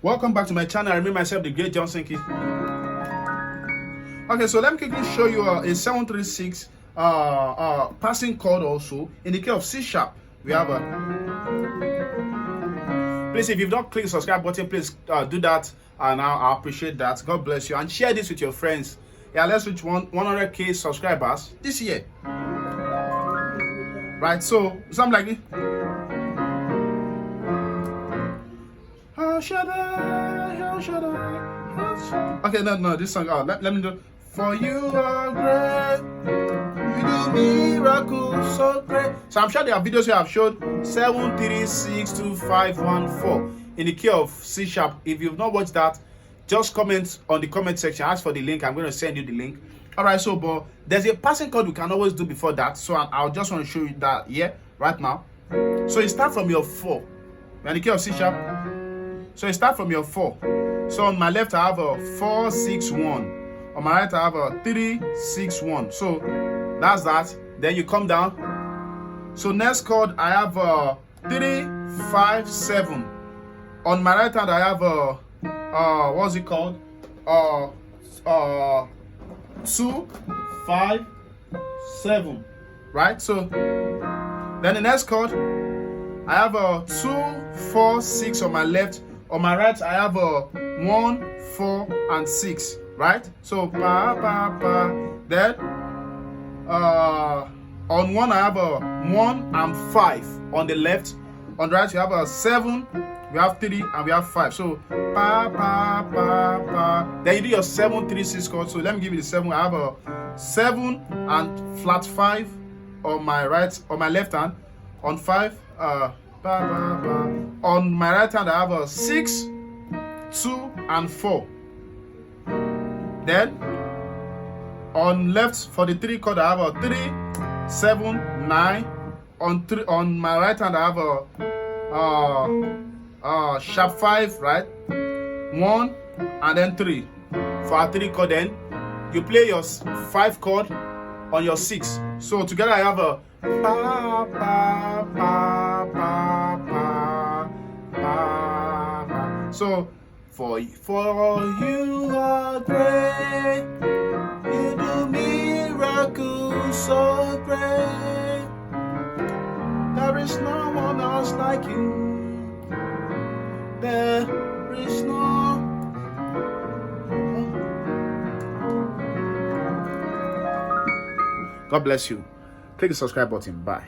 Welcome back to my channel. I remain myself, the great Johnsonkeyz. Okay, so let me quickly show you a 736 passing chord also in the key of C sharp. We have a. Please, if you've not clicked the subscribe button, please do that, and I'll appreciate that. God bless you, and share this with your friends. Yeah, let's reach 100k subscribers this year. Right, so something like this. How should I? Okay, no, this song. Let me do. For you are great, you do miracles so great. So I'm sure there are videos where I've showed 7362514 in the key of C sharp. If you've not watched that, just comment on the comment section. Ask for the link. I'm going to send you the link. All right. So, but there's a passing chord we can always do before that. So I'll just want to show you that here right now. So you start from your 4. We're in the key of C sharp. So you start from your 4. So on my left I have a 4 6 1. On my right I have a 3 6 1. So that's that. Then you come down. So next chord I have a 3 5 7. On my right hand I have a what's it called? 2 5 7. Right? So then the next chord I have a 2 4 6 on my left. On my right, I have a 1, 4, and 6, right? So, then, on 1, I have a 1 and 5 on the left. On the right, you have a 7, we have 3, and we have 5. So, Then you do your 7, 3, 6 chord. So, let me give you the 7. I have a 7 and flat 5 on my right, on my left hand. On 5, on my right hand I have a 6, 2, and 4. Then on left for the 3 chord I have a 3, 7, 9. On my right hand I have a sharp 5, right? 1 and then 3. For our 3 chord, then you play your 5 chord on your 6. So together I have a So for you are great, you do miracles so great. There is no one else like you. There is no. God bless you. Click the subscribe button. Bye.